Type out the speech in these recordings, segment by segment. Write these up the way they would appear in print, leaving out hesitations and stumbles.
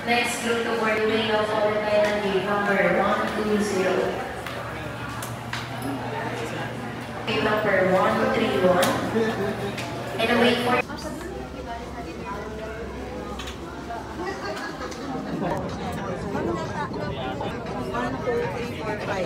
Next group to board wing of Forward Island gate number 120. Gate number 131. And await for... 1, 2, 3, 4, 5.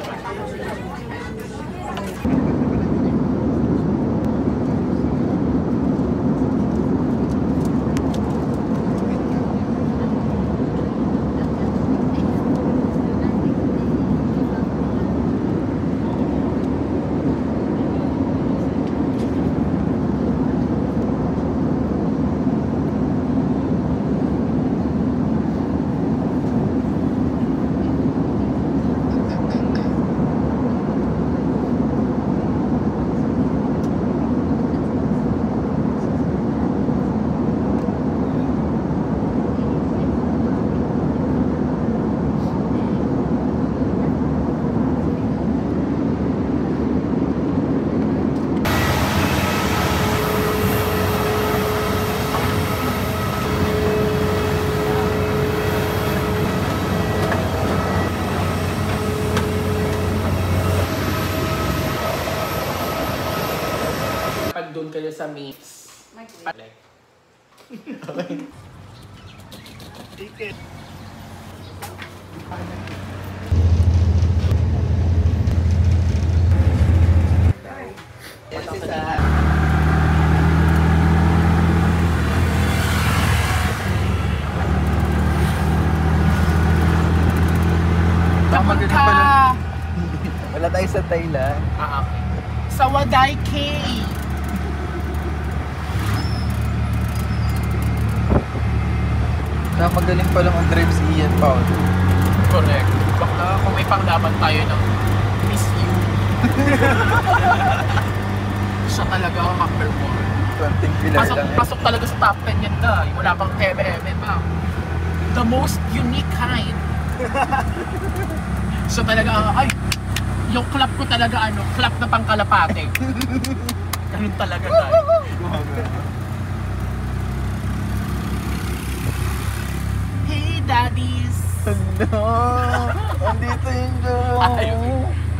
Doon kayo sa mix. Okay. Ticket. Kapag ka! Wala tayo sa Thailand. Ah, okay. Sa Waday Cay. Magaling pa lang ang drive si Ian Paul. Correct. Baka kung may panglaban tayo ng Miss You. Siya talaga ang number 1. Pasok talaga sa top 10 yan na. Wala pang pa. The most unique kind. Siya talaga ay, yung clap ko talaga clap na pangkalapate. Ganun talaga tayo. Hey daddies! No! Andito yung jowa.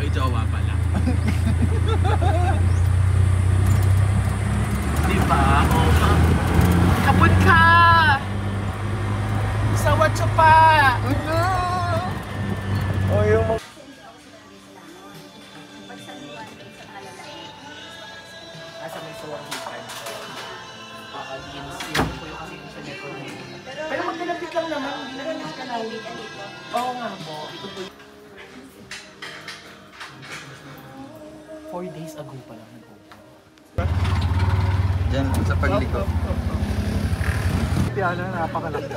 Ay, jowa pala. Diba? Oh, kaput ka! Sawat siya pa! No! Oh, yung asa may suwang hipan. Yun po yung kasi sa network. Pero magkalapit lang naman, hindi naman yung kalawit. Oo nga po, ito po yung 4 days ago pa lang nag-open. Diyan sa pagliko. Piano, napakalaki.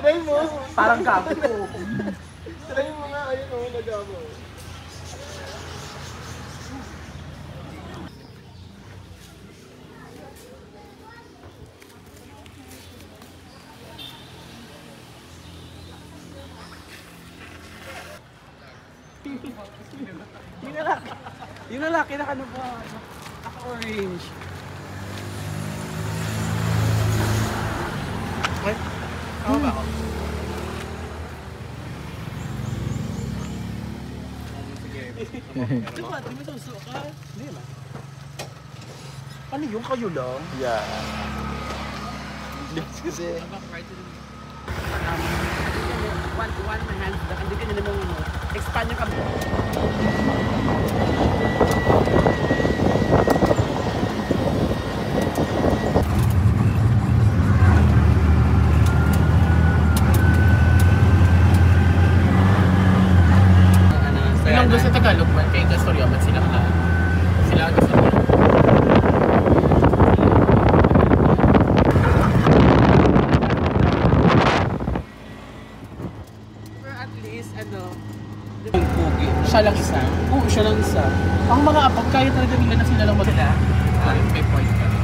Try mo! Parang gago po. Try mo nga, ayun o, nagamo. Yung lalaki na ano ba? Naka-orange. Ay, tama ba ako? Diba? Di mo susuka? Hindi ba? Ano yung kayo lang? Yeah. Kasi... One hand, hindi ka na naman expand yung kamay. Ilang doon sa Tagalog man, kaya Gastorya man silang lahat. Sila ang Gastorya. Pero at least, Yung pugi. Siya lang isa? Oo, siya lang isa. Ang mga apag, kaya talaga nila na sila lang magana. May point ka rin.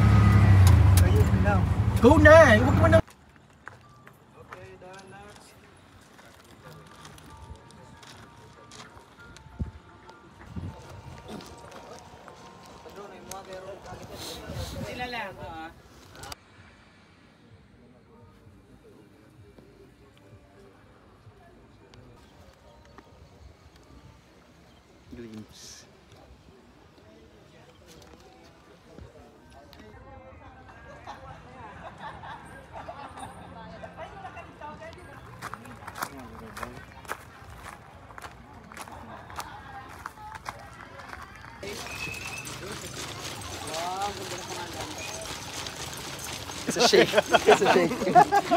ayun lang. Go na! Huwag mo na... glimpse. Sa shake. Sa shake.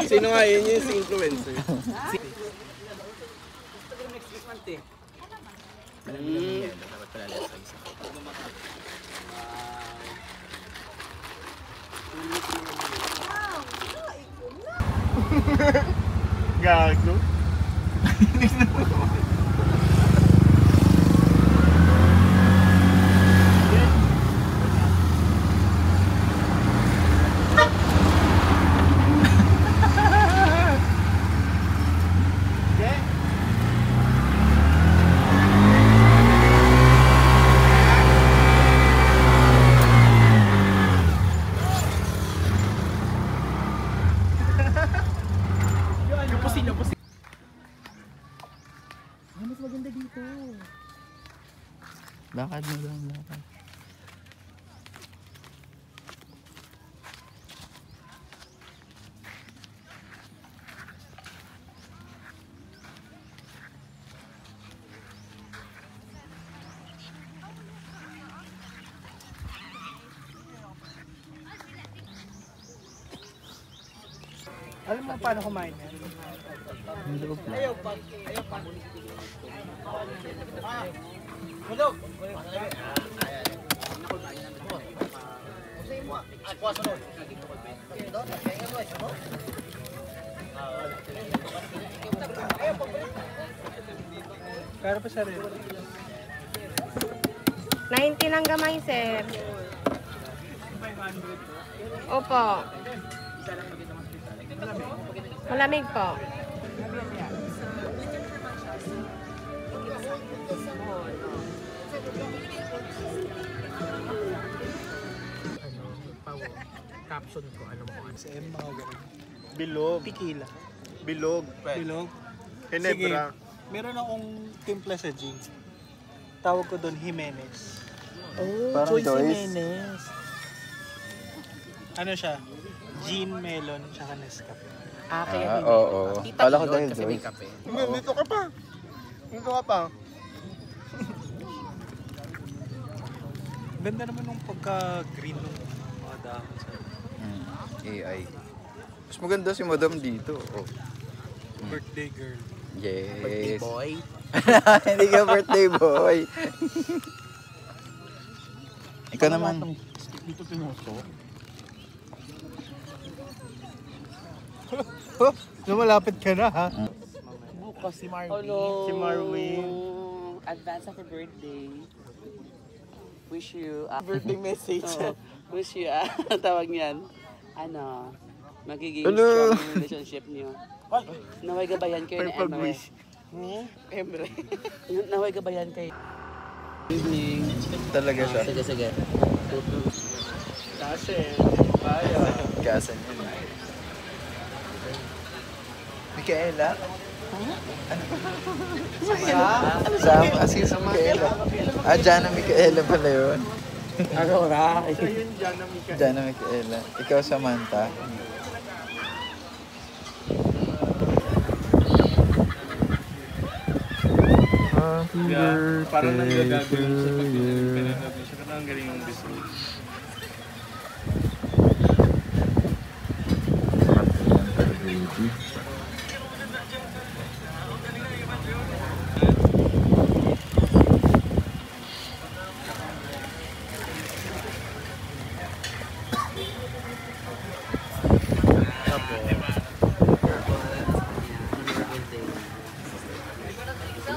Sino nga yun yung si influencer? Next month eh. Gago. Lakad mo lang, lakad. Alam mo paano kumain yan? Ayaw pa. Ayaw pa. Pero pa siya rin. 90 lang gamay, sir. Opo. Malamig po. Caption ko, alam mo ano. Sa M mga ganun. Bilog. Tequila. Bilog. Bilog. Ginebra. Meron akong timpla sa gin. Tawag ko doon Jimenez. Oh, parang Joyce. Ano siya? Gin, melon, tsaka Nescafe. Kaya hindi. Oo. Tita Kala ko yun, dahil kasi may Joyce. kape. Hindi, dito ka pa. Dito ka pa. Ganda naman nung pagka-green ng mga dahon sa AI. Mas maganda si Madam dito. Oh. birthday girl. Yes. Birthday boy. Hindi ka birthday boy. Ikaw naman. Dito pinuso. Lumalapit ka na ha. Bukas si Marvin. Hello. Si Marwin. Advance happy birthday. Wish you Birthday message. wish you tawag niyan. Ano, magiging Hello. strong relationship niyo. Naway gabayan kayo ni Emre. Emre. Naway gabayan kayo. Evening. Talaga siya. Sige, sige. Kasi, Kasan yun. Micaela? Ano sa asin sa Micaela? Jana Micaela pala yun. Aurora. Jana Micaela. Ikaw Samantha. parang nanggagagawin siya pag pinanagin siya. Parang ang galing yung business.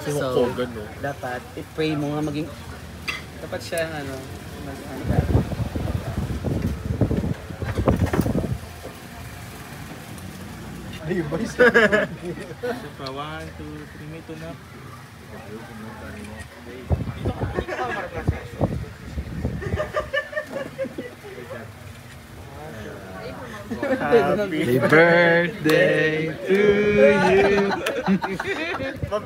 So, dapat i-pray mo nga maging dapat siya ano, Ayun ba isa? Isa pa, 1, 2, 3, may tunap. Happy birthday to you.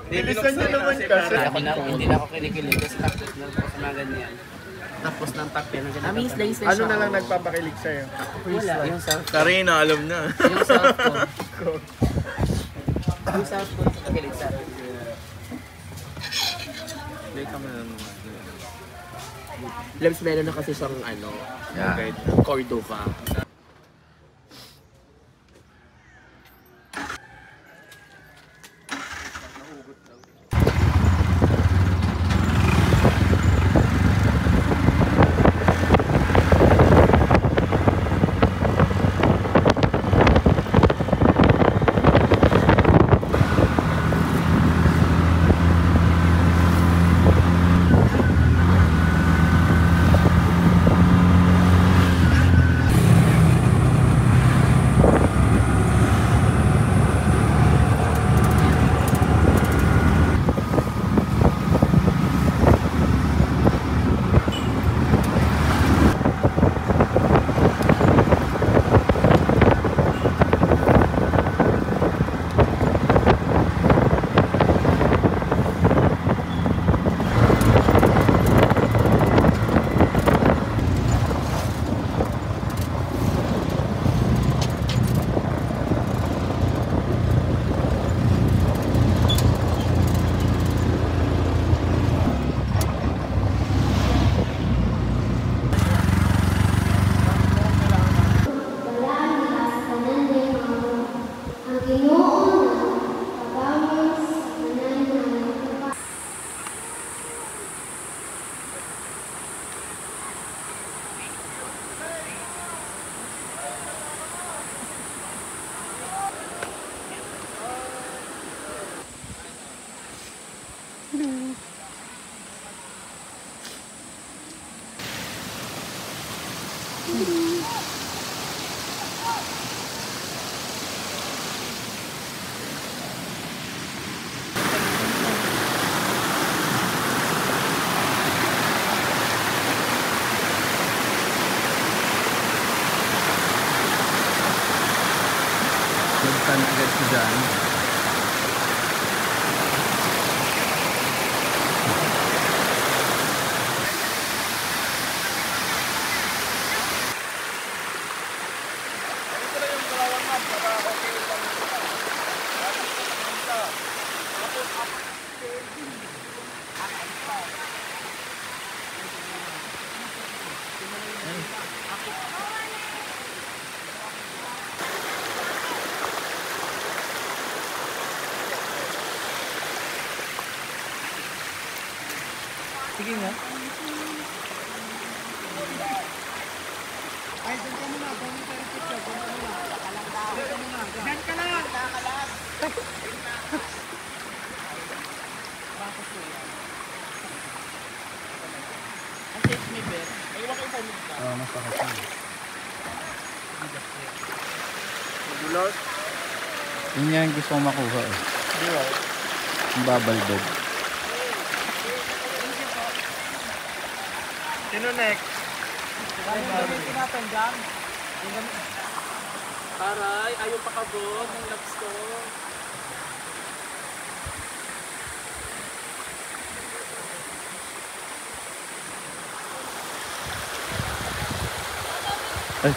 Bilisan niyo naman kasi. Hindi na ako kinikilig kasi tapos na ako sa mga ganyan. Tapos ng tapya ng ganyan. Ano na lang nagpapakilig sa'yo? Wala, yung self Karina, alam na. Yung self ko. Yung self ko nagpapakilig sa akin. Labs, meron na kasi siyang ano, Yeah. Cordova. Nagtan agad si Jan. Sige nga. Oo, mas pakasal. Magulos. Yun nga yung gusto ko makuha eh. Di ba? Yung babaldog. Sino next? Aray, ayaw pakabot ng labs ko. Ay.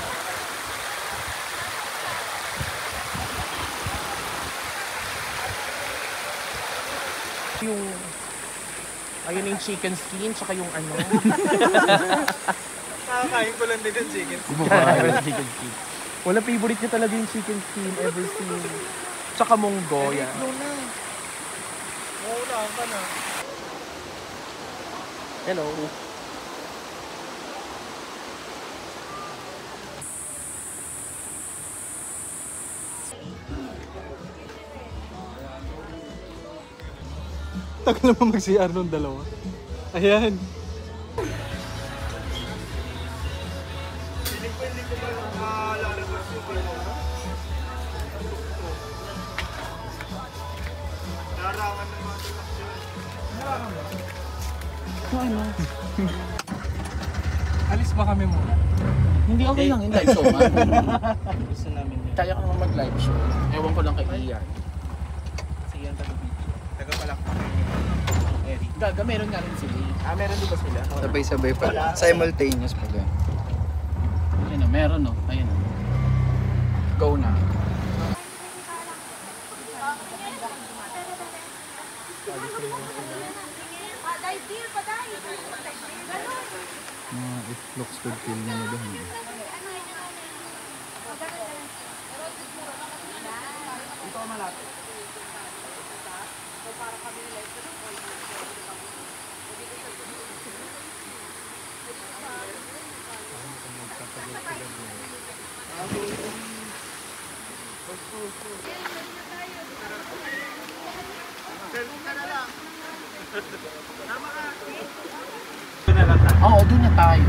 Yung, ayun yung chicken skin, tsaka yung ano. Nakakain ko lang din yung chicken. Chicken skin. Wala, favorite niya talaga yung chicken skin ever since. Tsaka munggo, yan. Maulaan ka na. Hello. Tagal naman mag-CR nung dalawa. Ayan. Alis ba kami muna? Hindi okay lang yung live show, man. Gusto namin yun. Kaya ka naman mag-live show. Ewan ko lang kay Ian. Sige, ang taga-video. Taga-palakpak yung Eric. Gaga, meron nga rin sila. Meron di ba sila? Sabay-sabay pala. Simultaneous pala. Ayun na, meron no. Ayun na. Go na. It looks good feel niya na doon. Oo, doon na tayo.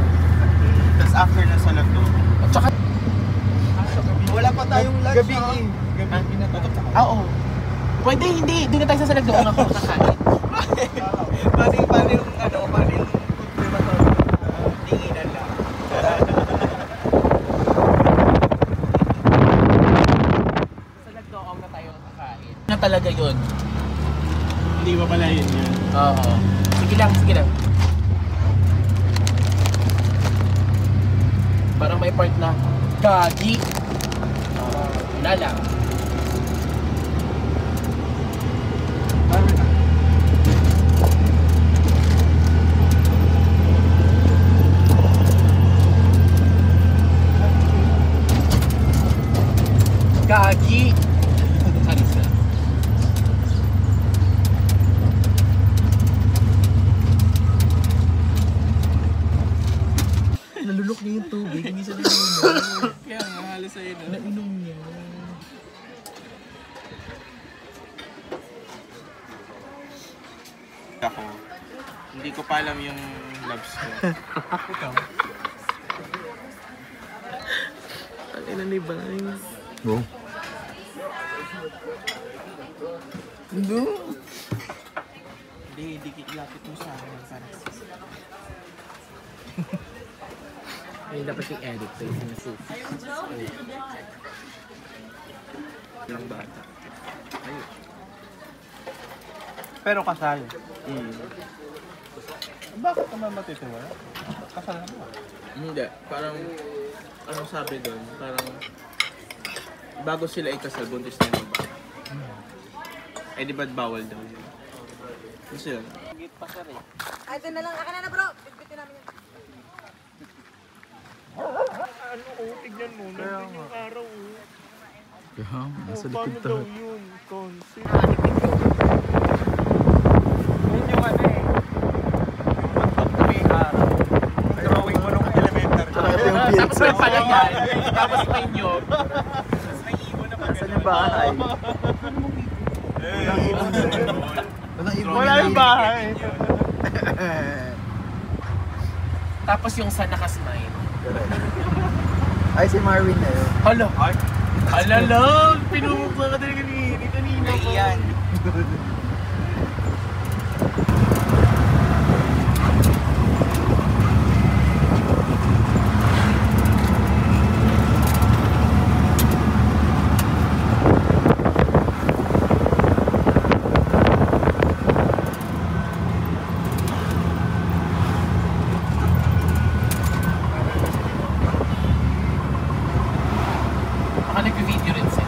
Tapos after na sa lagdo. At saka, Wala pa tayong lunch. Gabi. Gabi na to. oo. Pwede, hindi. Doon na tayo sa salag doon ako kakain. Paano yung paano yung confirmatory? Tinginan lang. Salag doon na tayo kakain. Na talaga yun. Hindi ba pala yun yun? Oo. Sige lang, sige lang. Parang may part na gagi. Wala lang. Gagi. Alis na. Nalulok niya yung tubig, hindi sa nalulok. Kaya nga, halos sa'yo na. Nainom niya. Ako, hindi ko pa alam yung loves ko. Ikaw? Ang ina ni Bangs. Go. Hindi ilapit mo sa akin. Para Ayun dapat yung edit to yung sinasuit. ng bata. Ayun. Pero kasal. Bakit naman matitiwala? Kasal na ba? Hindi, parang anong sabi doon, parang bago sila ikasal, buntis na yung bata. Eh di ba't bawal daw yun? Kasi yun. Ay, doon na lang. Aka na bro. Bitbitin namin yun. Ano oh, tignan mo na yung araw oh. Kaya, nasa likod Paano daw tayo. yun? Concept. Yun yung ano eh. May araw. Drawing mo nung elementary. Tapos may palayan, tapos may nyog. Tapos may ibon na pag Saan yung bahay? Walang ibon. Wala yung bahay. Tapos yung sa nakasmile. Ay, si Marvin na yun. Hala! Hala lang! Pinumukha ka talaga kanina ko. Iyan. Baka nag-video rin siya.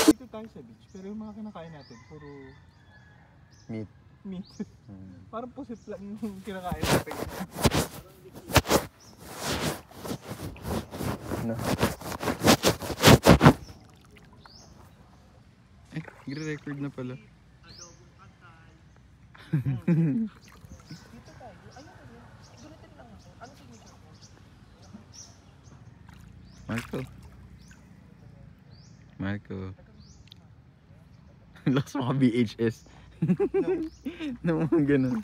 Dito tayo sa beach, pero yung mga kinakain natin, puro Meat. meat. Parang pusit lang yung kinakain natin. No. Nagre-record na pala. Marco. Marco. Lakas mo ka VHS. No, ganun.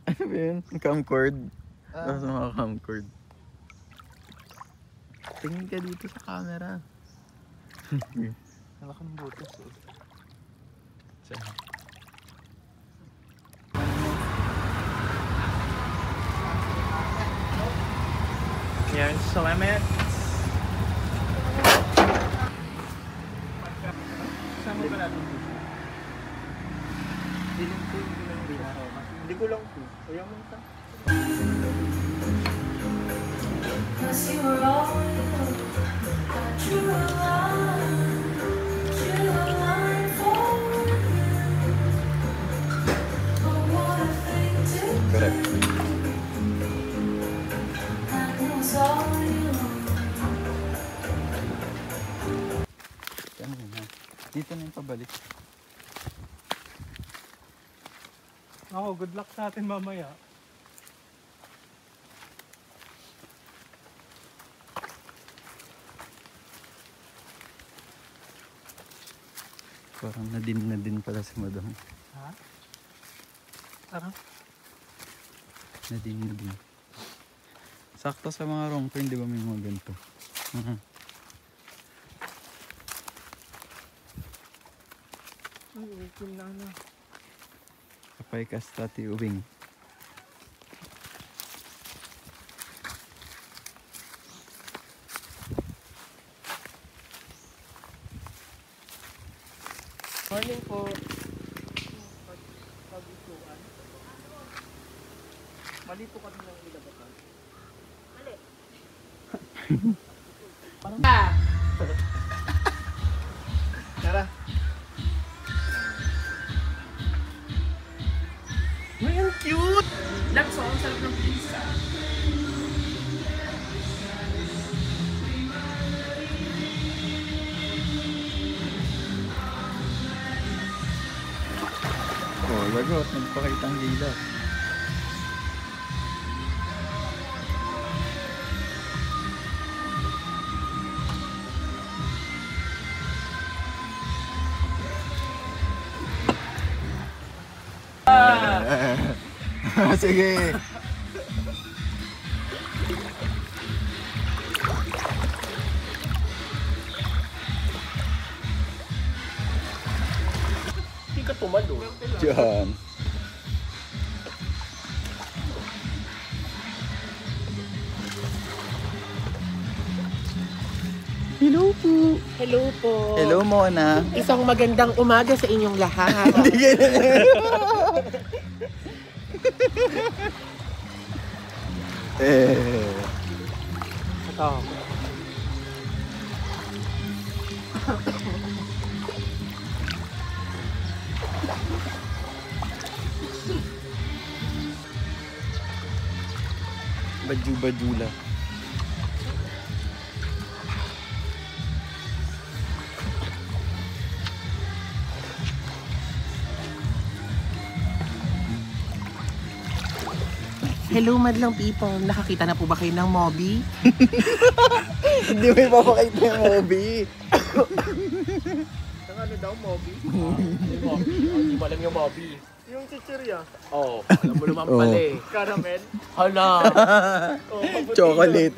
Ano ba yun? Camcord. Lakas mo ka camcord. Tingin ka dito sa camera. Nalaki ng butas eh. Saan? Yan, salamat. Saan mo ba natin? Hindi ko lang po. Ayaw mo ito. Cause you were always true line for you. Oh, what a thing to do. Correct. I was all you. Ganun na. Dito na yung pabalik. Ako, good luck sa atin mamaya. Parang na din pala si madam. Ha? Tara. Na din. Sakto sa mga wrong turn, di ba may mga ganito? Ay, okay na na. Kapay ka sa Tati Uwing. Morning po. Mali po kami ng ilabatan. Mali. Parang... Tara. Uy, ang cute! That's all. Ang sarap ng pizza. Oh, lagot. Nagpakitang gila. Sige. Hindi ka tumalo. Diyan. Hello po. Hello po. Hello, Mona. Isang magandang umaga sa inyong lahat. Ito. Baju-bajula. Hello, madlang people. Nakakita na po ba kayo ng Moby? Hindi mo ipapakita yung Moby. Ang ano daw, Moby? Hindi mo alam yung Moby. Yung chichirya. Oo, alam mo naman pala eh. Caramel. Hala, Oh, kapatid. Chocolate.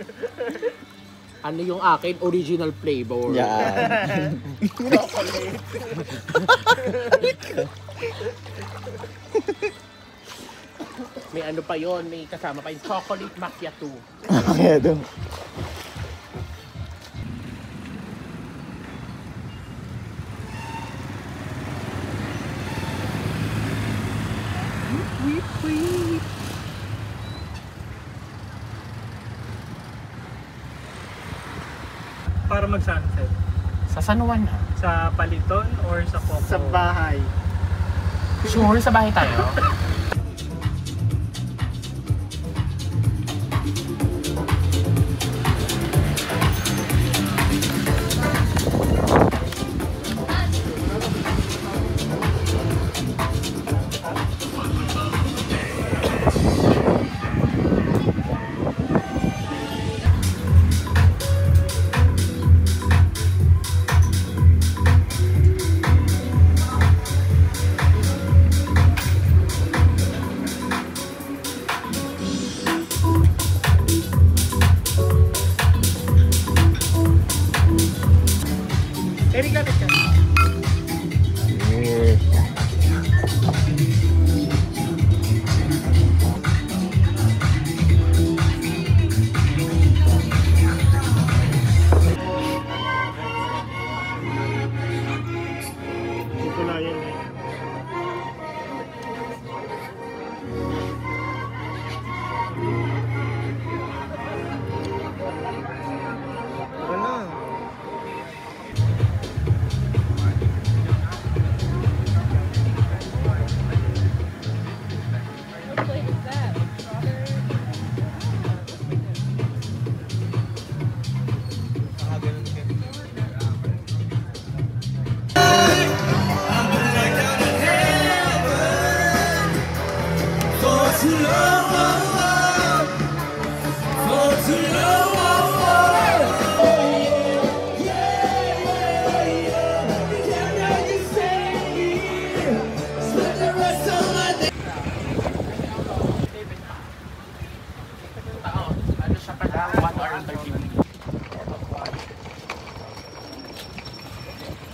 ano yung akin? Original flavor. Yan. May ano pa yon, may kasama pa yung chocolate macchiato. Kaya doon. Para mag-sunset. Sa San Juan na. Sa Paliton or sa Coco? Sa bahay. Sure, sa bahay tayo.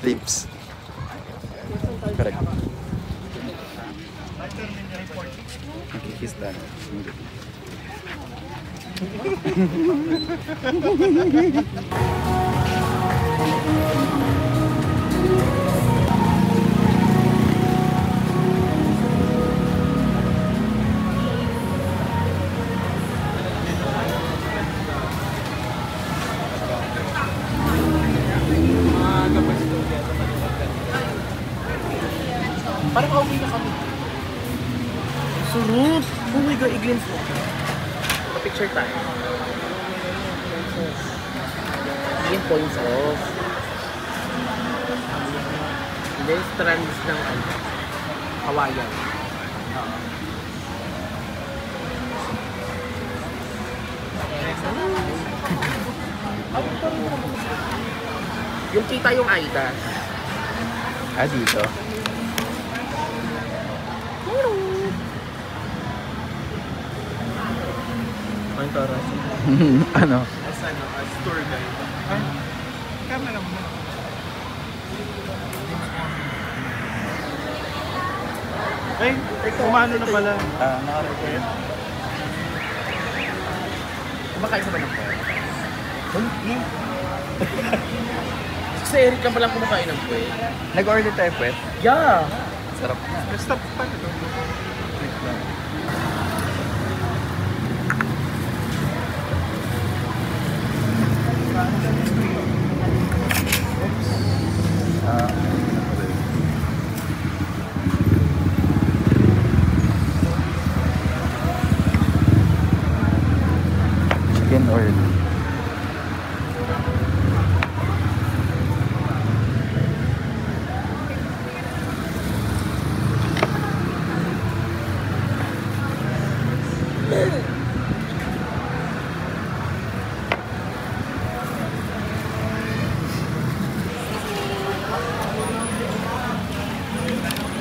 Lips. Correct. Nakikiss tayo. Parang okay na kami. Surut! Oh my God, i-glimpse mo. Pa-picture tayo. Yung points off. Then strands ng Hawaiian. Yung kita yung Aida. Ah, dito. Ang taras. Ano? As ano, as tour guide. Ay, camera mo. Ay, kumano na pala. Ah, naka-record. Kumakain ka ba ng pork? Sa Eric lang palang kumakain ng pork. Nag-order tayo, pwet? Yeah! Sarap na. Stop pa na to. Chicken oil.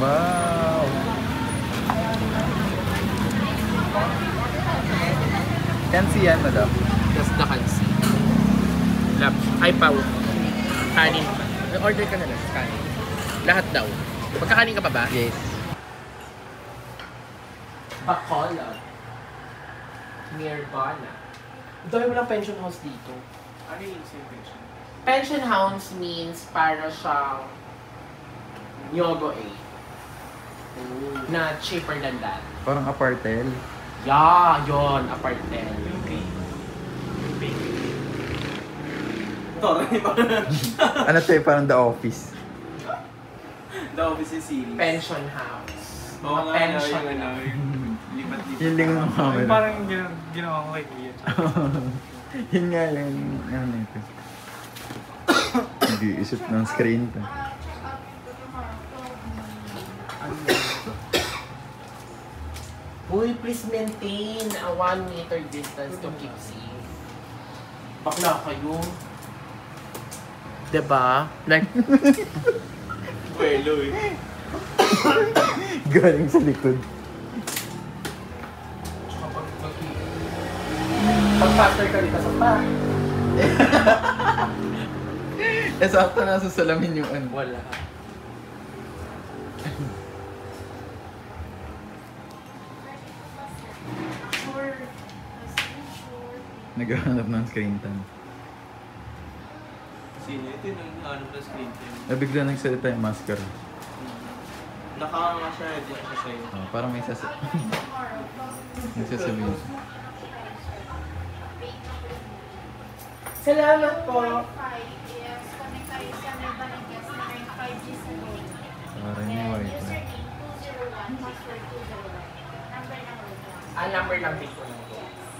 Wow! Kansi yan, madam. That's the kansi. Lap. Ay, pao. Kanin. Order ka na lang. Kanin. Lahat daw. Magkakanin ka pa ba? Yes. Bacolod. Nirvana. Dami mo lang pension house dito. Ano yung invitation? Pension house means para siyang Nyogo A. Na cheaper than that. Parang apartel. Yeah, yon apartment. Ano to eh, parang The Office. The Office is series. Pension house. Oo nga, Pension yung ano, na. yung lipat-lipat. Yung lingon ng camera. Parang ginawa ko kay Kuya. Yun nga yung ano ito. Nag-iisip ng screen to. Uy, please maintain a 1 meter distance to keep safe. Bakla kayo. Diba? Like, Puelo eh. Galing sa likod. pag-faster ka dito sa pa. Eh, sakto nasa salamin yung ano. Wala. Naghahanap ng screen time. Sino ito yung ano na screen time? Nabigla nagsalita yung mascara. Nakakanga siya, hindi siya sa'yo. Oh, parang may sasabihin. Salamat po. Parang may wifi. Number lang din po.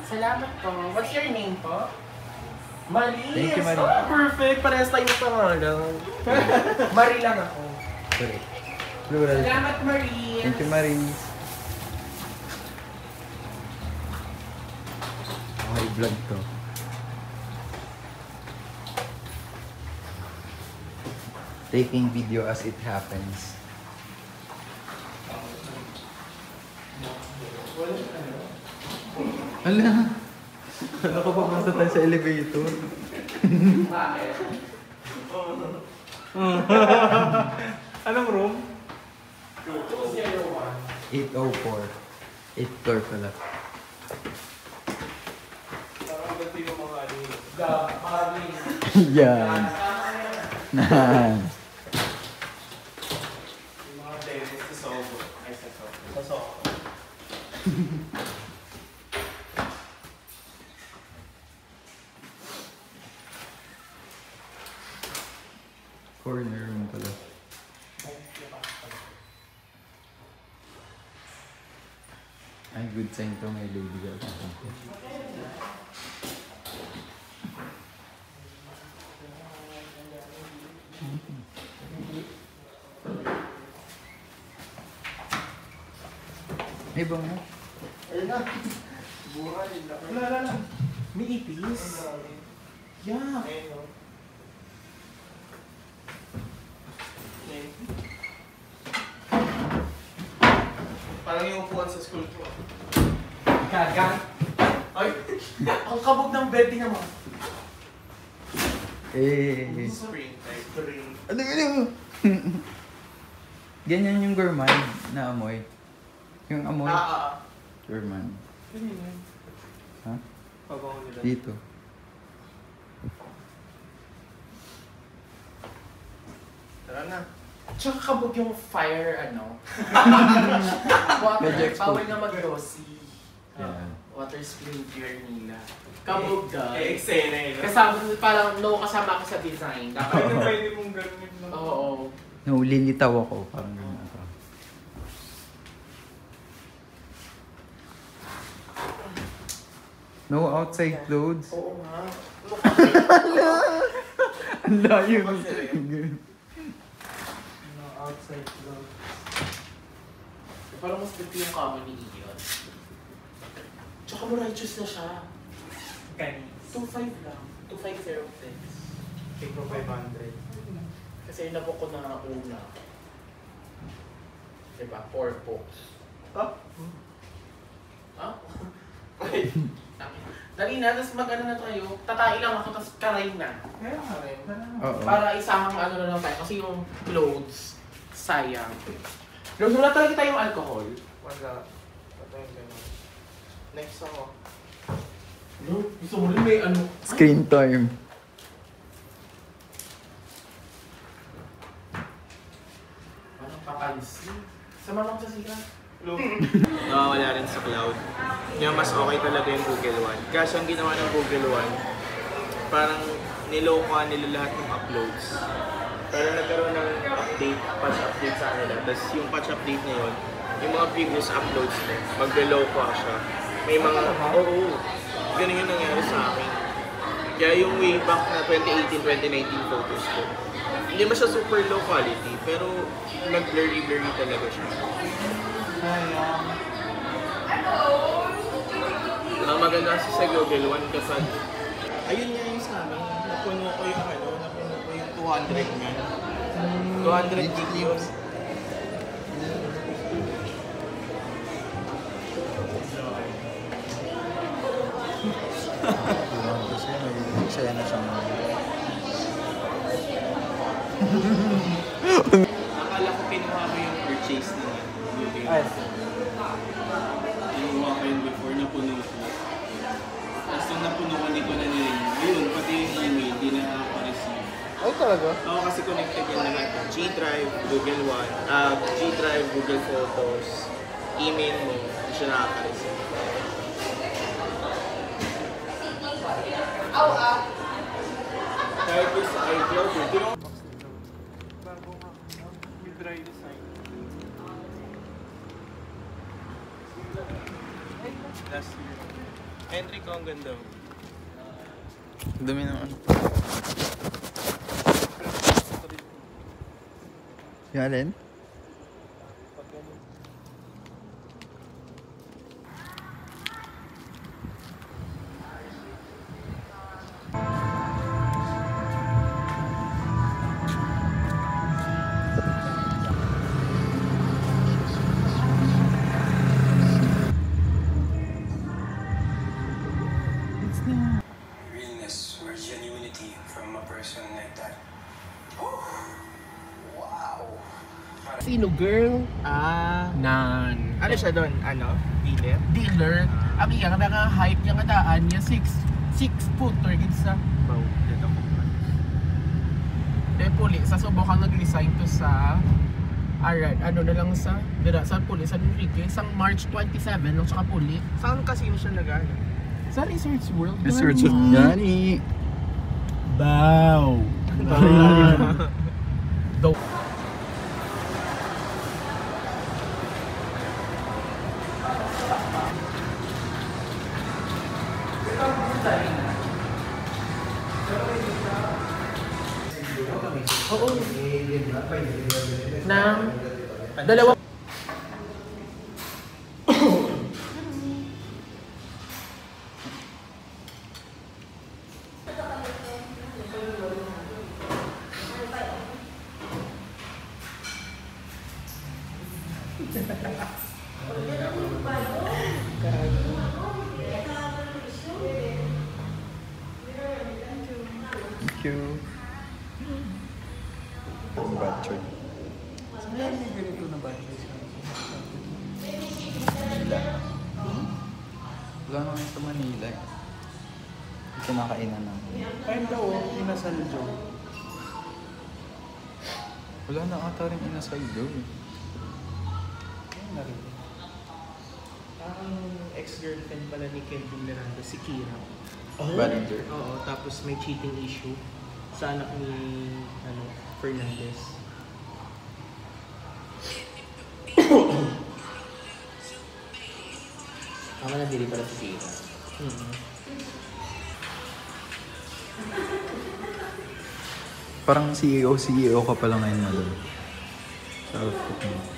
Salamat po. What's your name po? Marie. Thank you, Marie. Oh, perfect. Parehas tayo ng pangalan. Marie lang ako. Correct. Plural. Salamat, Marie. Thank you, Marie. Okay, vlog to. Taking video as it happens. Ala! Ano ka papunta tayo sa elevator? Anong room? 804. 8th floor pala. Yan. Nah. Corner room pala. Ay, good sign to, may lady girl. Ay, ba mo? Wala. May ipis. Yeah. Parang yung upuan sa school ko. Gaga. Ay, ang kabog ng bed niya mo. Eh. Spring type. Ano mo? Ganyan yung gourmand na amoy. Yung amoy. Gourmand. Ha? Pabango nila. Dito. Tara na. Tsaka kabog yung fire, ano. Medyo Water, exposed. bawal na mag-glossy. Yeah. Water sprinkler nila. Kabog daw. Eksena eh. Kasama, parang no kasama ako sa design. Pwede Dapat, pwede mong ganun no? oo. Nahulilitaw ako. Parang gano'n ako. No outside clothes. Oo nga. Ang layo. Outside clothes. Parang mas dito yung kama ni Ian. Tsaka mo righteous na siya. Kanis. 2.5 lang. 2.50 pesos. Take mo 500. Kasi nabok ko na una. Diba? 4 books. Oh? Ah? Wait. Dali na, tapos mag-ano na tayo. Tatai lang ako, tapos karay na. Kaya nga rin. Oo. Para isang ano na lang tayo. Kasi yung clothes, sayang. Clothes, wala talaga tayong alcohol. Wala. Ito yung gano'n. Next ako. No, gusto mo rin may ano. Screen time. Parang papansin. Sama lang sa sila. Nawawala rin sa cloud. Kaya mas okay talaga yung Google One. Kasi ang ginawa ng Google One, parang niloka nila lahat ng uploads. Pero nagkaroon ng update, patch update sa kanila. Tapos yung patch update na yun, yung mga previous uploads mo, mag-loka siya. May mga, oo, ganun yung nangyari sa akin. Kaya yung way back na 2018-2019 photos ko, hindi ba siya super low quality, pero nag-blurry-blurry talaga siya. Ang maganda kasi sa Google One kasi ayun nga yung sa amin, napuno ko yung napuno ko yung 200 nga. 200 gig yun. Kasi may eksena siyang Akala ko kinuha ko yung purchase na Google Ay. One. Kinuha ko yun before napuno ko. Tapos nung napuno ko, hindi ko na nilinig. Yun, pati yung email, hindi na nakareceive. Ay talaga? Oo, kasi connected yan lahat. G Drive, Google One, G Drive, Google Photos, email mo, hindi siya nakaka-receive. Kahit yung sa iCloud, Bago nga. With dry design. Last year. entry ko ang ganda. dumi ng ano. Yung alin? realness or genuinity from a person like that. Wow. Sino girl? Nan. Ano siya doon? Ano? Dealer? Dealer. Ang iyang naka-hype niya nga daan niya 6 foot or sa Bow. Dito ko. puli sa subukan nag-resign to sa Arad, ano na lang sa dira sa puli sa Enrique sang March 27 lang siya puli Saan kasi siya nag-ano? sa Resorts World. Research Gani. Bow. Do. Oo. Nang dalawa. Thank you. Batchoy. Saan may ganito na batchoy? Manila. Wala naman sa Manila eh. Kinakainan namin. Ayun daw, inasal Joe. Wala na ata rin inasal doon eh. Ayun na rin. Ang ex-girlfriend pala ni Kevin Miranda, si Kira. Ballinger. Oo, tapos may cheating issue sa anak ni Fernandez. Ako na dili pala si Kira. Parang CEO ka pala ngayon na doon. Sa outfit mo.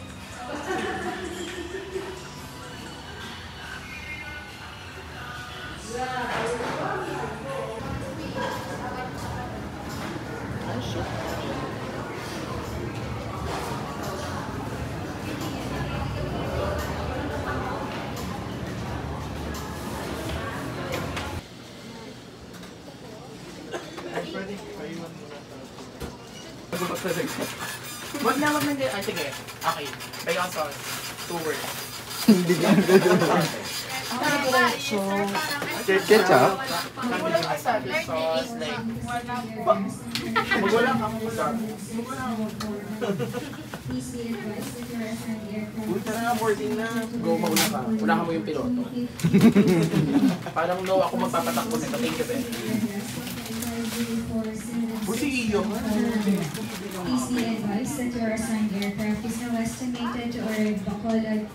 Wag na din. Ay, sige. Okay. Bayon sauce. 2 words. Hindi na Ketchup? Wasabi sauce, like... Magwala ka mo sa... Uy, tara nga, boarding na. Go, mauna ka. Unahan mo yung piloto. Parang no, ako magpapatakbo nito. Thank you, Ben. Buti iyo. Please be advised that your assigned aircraft is now estimated or Bacolod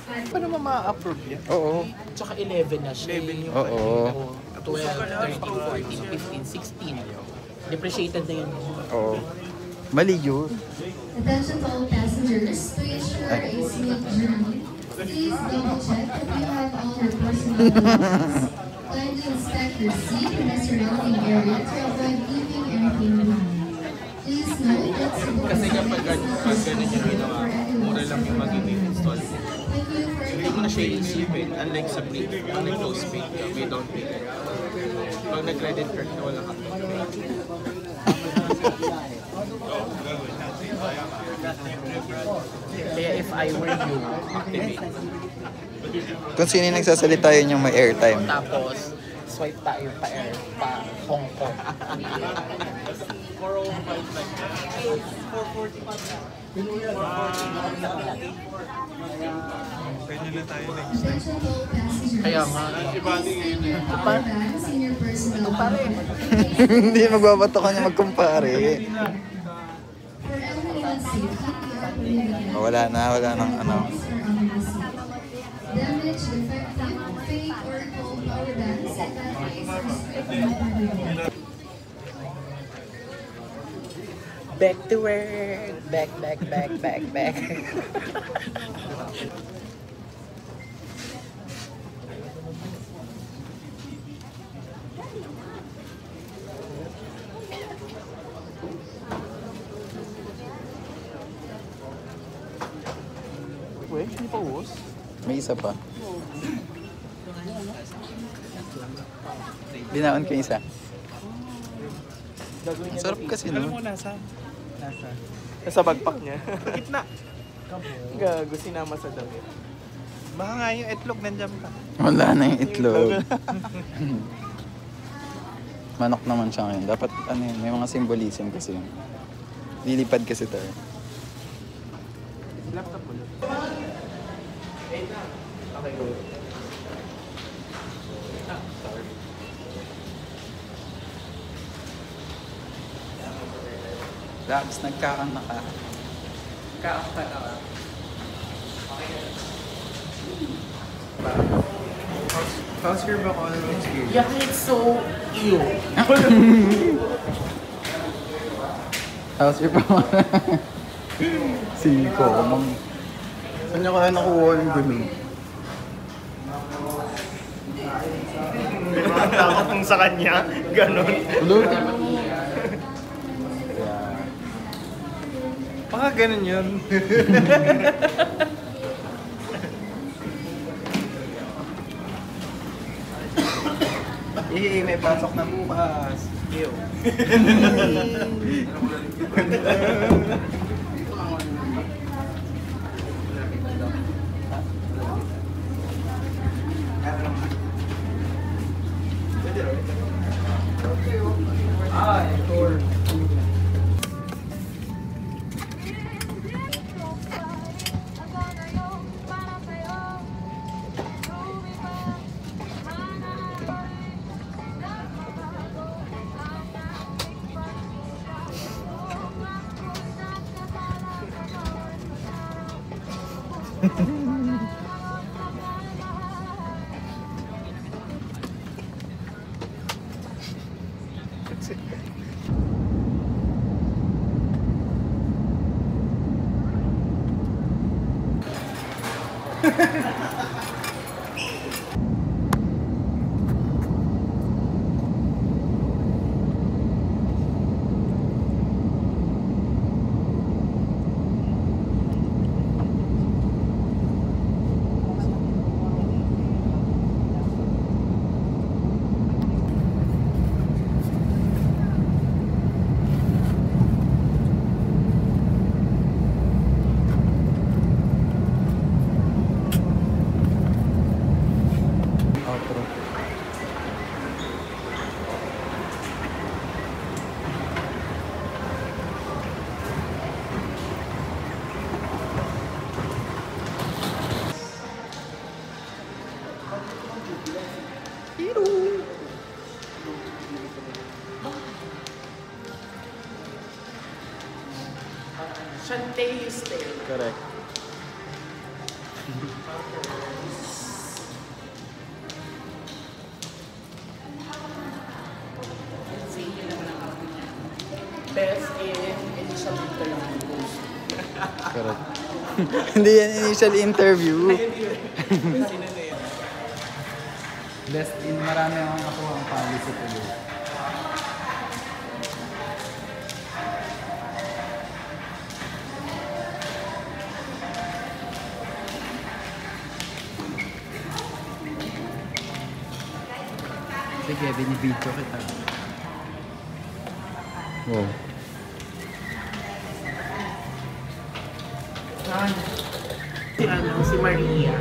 at Paano mo ma-approve yan? Oo. Tsaka 11 na siya. 11 yung Oo. 12, 13, 14, 15, 16. Depreciated na yun. Oo. Mali yun. attention to all passengers to ensure a smooth journey. Please double check that you have all your personal belongings. Kindly inspect your seat and the surrounding area to avoid leaving anything behind. Please note that Kasi kapag ganun yung ginawa, mura lang yung mag-email install. Thank you for Hindi mo na siya iisipin, unlike sa print, pag nag-postpaid ka, may down payment. Pag nag-credit card ka, wala kang down payment. Kaya if I were you, Activate. Kung sino yung nagsasalita yun yung may airtime. tapos swipe tayo pa Hong Kong. Pwede na tayo next. attention to all passengers. Kaya nga, Power banks in your personal Hindi magbabato ka niya magkumpare. For everyone's safety, we are prohibited Wala nang ano. damage, defective, fake, or cold power banks and batteries are strictly prohibited. back to work. Back. Wait, hindi pa uwas? May isa pa. Binaon ko isa. Gagawin Ang niya sarap ng kasi Alam no? mo, nasa? Nasa? Nasa bagpak niya. Gitna. Gago, sinama sa damit. Baka nga yung itlog nandiyan pa. Wala na yung itlog. Manok naman siya ngayon. Dapat ano yun, may mga symbolism kasi yun. Lilipad kasi tayo. Laptop mo lang. Okay, go. Sorry. Labs, nagkakanta ka. Kakanta ka. How's your Bacolod experience? Yeah, it's so ew. How's your Bacolod? Siko, kumang... Saan niya kaya nakuha yung ganun? Ang takot kung sa kanya, ganun. Ulo, Baka ganun yun. may pasok na bukas. Ew. Chantel stay. Correct. Best in initial interview. Correct. Hindi yan initial interview. Best in marami akong nakuha ang policy tuloy. Sige, binibidyo kita. Wow. Si Maria.